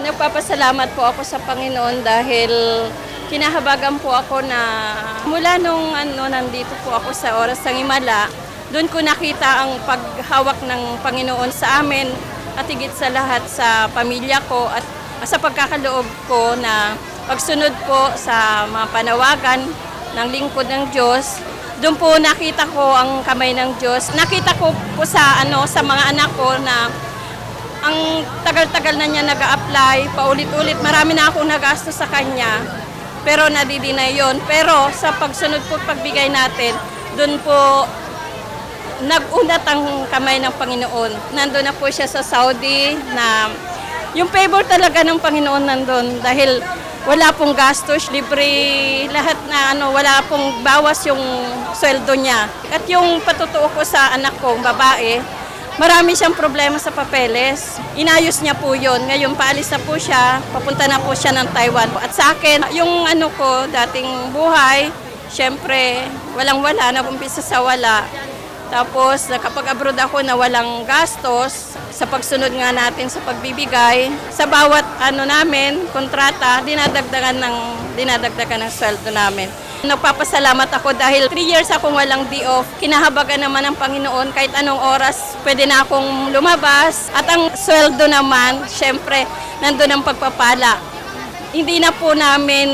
Nagpapasalamat po ako sa Panginoon dahil kinahabagan po ako na mula nung nandito po ako sa oras ng Himala, doon ko nakita ang paghawak ng Panginoon sa amin at higit sa lahat sa pamilya ko at sa pagkakaloob ko na pagsunod po sa mga panawagan ng lingkod ng Diyos. Doon po nakita ko ang kamay ng Diyos. Nakita ko po sa mga anak ko na ang tagal-tagal na niya nag-a-apply, paulit-ulit. Marami na akong nagastos sa kanya, pero nadidinay yon. Pero sa pagsunod po pagbigay natin, doon po nag-unat ang kamay ng Panginoon. Nandun na po siya sa Saudi na yung favor talaga ng Panginoon nandun dahil wala pong gastos, libre lahat na wala pong bawas yung sweldo niya. At yung patutuo ko sa anak kong babae, marami siyang problema sa papeles. Inayos niya po yun. Ngayon paalis na po siya, papunta na po siya ng Taiwan. At sa akin, yung ko, dating buhay, syempre, walang-wala, nagumpisa sa wala. Tapos, nakapag-abroad ako na walang gastos sa pagsunod nga natin sa pagbibigay. Sa bawat namin, kontrata, dinadagdagan ng sweldo namin. Nagpapasalamat ako dahil 3 years akong walang day off. Kinahabagan naman ng Panginoon kahit anong oras pwede na akong lumabas. At ang sweldo naman, syempre, nandun ang pagpapala. Hindi na po namin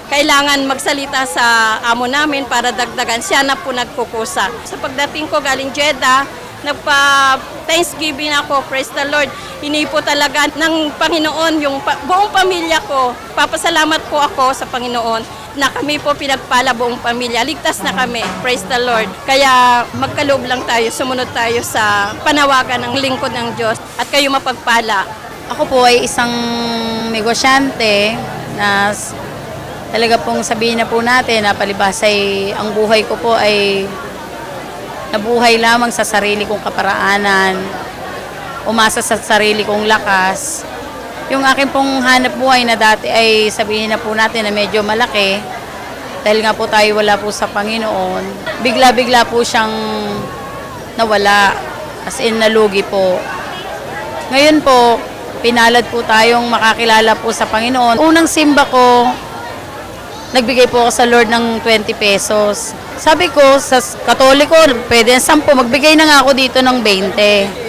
kailangan magsalita sa amo namin para dagdagan. Siya na po nagkukusa. Sa pagdating ko galing Jeddah, nagpa-Thanksgiving ako, praise the Lord. Hinipo talaga ng Panginoon yung buong pamilya ko. Papasalamat po ako sa Panginoon na kami po pinagpala buong pamilya. Ligtas na kami, praise the Lord. Kaya magkaloob lang tayo, sumunod tayo sa panawagan ng lingkod ng Diyos at kayo mapagpala. Ako po ay isang negosyante na talaga pong sabihin na po natin na palibhas ay ang buhay ko po ay nabuhay lamang sa sarili kong kaparaanan, umasa sa sarili kong lakas. Yung akin pong hanap buhay na dati ay sabihin na po natin na medyo malaki, dahil nga po tayo wala po sa Panginoon, bigla-bigla po siyang nawala, as in nalugi po. Ngayon po, pinalad po tayong makakilala po sa Panginoon. Unang simba ko, nagbigay po ako sa Lord ng 20 pesos. Sabi ko, sa Katoliko, pwede 10, magbigay na nga ako dito ng 20.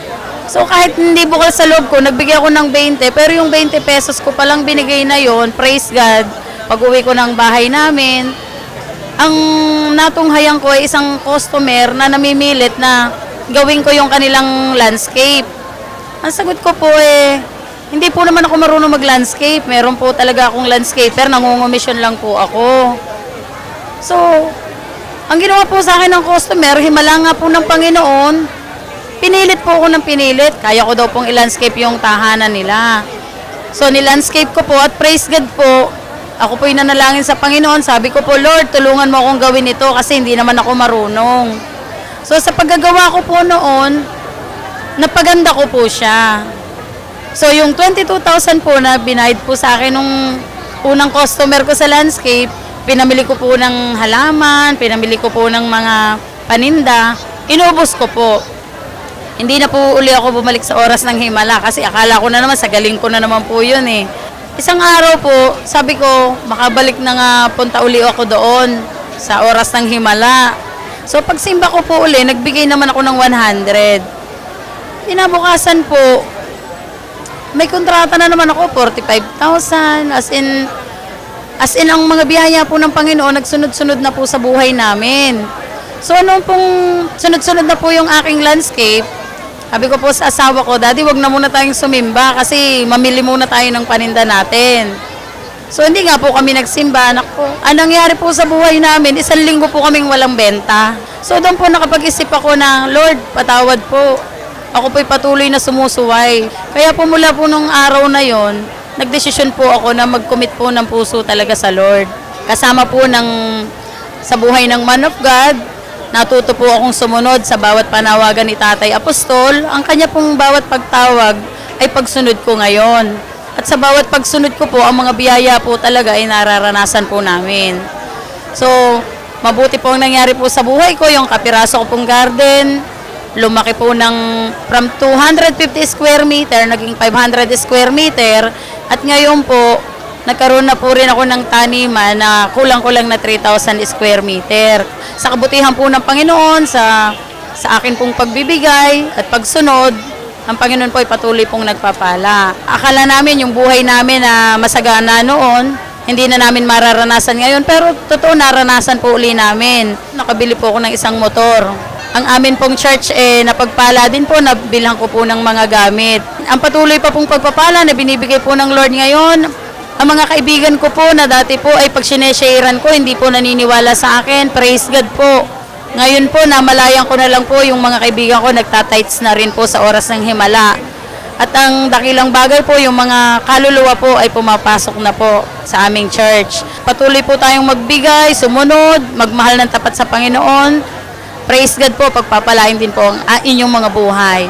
So kahit hindi bukal sa loob ko, nagbigay ako ng 20, pero yung 20 pesos ko palang binigay na yon, praise God, pag-uwi ko ng bahay namin, ang natunghayan ko ay isang customer na namimilit na gawin ko yung kanilang landscape. Ang sagot ko po hindi po naman ako marunong mag-landscape. Meron po talaga akong landscaper, nangungumisyon lang po ako. So, ang ginawa po sa akin ng customer, himala nga po ng Panginoon, pinilit po ako ng pinilit. Kaya ko daw pong i-landscape yung tahanan nila. So, nilandscape ko po at praise God po, ako po nanalangin sa Panginoon. Sabi ko po, Lord, tulungan mo akong gawin ito kasi hindi naman ako marunong. So, sa paggagawa ko po noon, napaganda ko po siya. So, yung 22,000 po na binayad po sa akin nung unang customer ko sa landscape, pinamili ko po ng halaman, pinamili ko po ng mga paninda, inubos ko po. Hindi na po uli ako bumalik sa oras ng Himala kasi akala ko na naman, sa galing ko na naman po yun eh. Isang araw po, sabi ko, makabalik na nga punta uli ako doon sa oras ng Himala. So, pagsimba ko po uli, nagbigay naman ako ng 100. Inabukasan po, may kontrata na naman ako, 45,000. As in ang mga biyaya po ng Panginoon, nagsunod-sunod na po sa buhay namin. So, nung pong sunod-sunod na po yung aking landscape, sabi ko po sa asawa ko, Daddy, wag na muna tayong sumimba kasi mamili muna tayo ng paninda natin. So, hindi nga po kami nagsimba. Anak ko, anong nangyari po sa buhay namin, 1 linggo po kaming walang benta. So, doon po nakapag-isip ako na, Lord, patawad po. Ako po'y patuloy na sumusuway. Kaya po mula po nung araw na yon, nagdesisyon po ako na mag-commit po ng puso talaga sa Lord. Kasama po sa buhay ng Man of God, natuto po akong sumunod sa bawat panawagan ni Tatay Apostol. Ang kanya pong bawat pagtawag ay pagsunod ko ngayon. At sa bawat pagsunod ko po, ang mga biyaya po talaga ay nararanasan po namin. So, mabuti po ang nangyari po sa buhay ko, yung kapiraso ko pong garden, lumaki po ng from 250 square meter, naging 500 square meter. At ngayon po, nagkaroon na po rin ako ng taniman na kulang-kulang na 3,000 square meter. Sa kabutihan po ng Panginoon, sa akin pong pagbibigay at pagsunod, ang Panginoon po ay patuloy pong nagpapala. Akala namin yung buhay namin na masagana noon, hindi na namin mararanasan ngayon, pero totoo naranasan po uli namin. Nakabili po ako ng isang motor. Ang amin pong church napagpala din po, nabilhan ko po ng mga gamit. Ang patuloy pa pong pagpapala na binibigay po ng Lord ngayon, ang mga kaibigan ko po na dati po ay pag sinesharean ko, hindi po naniniwala sa akin. Praise God po. Ngayon po, namalayan ko na lang po yung mga kaibigan ko, nagtatights na rin po sa oras ng himala. At ang dakilang bagay po, yung mga kaluluwa po ay pumapasok na po sa aming church. Patuloy po tayong magbigay, sumunod, magmahal ng tapat sa Panginoon. Praise God po, pagpapalain din po ang inyong mga buhay.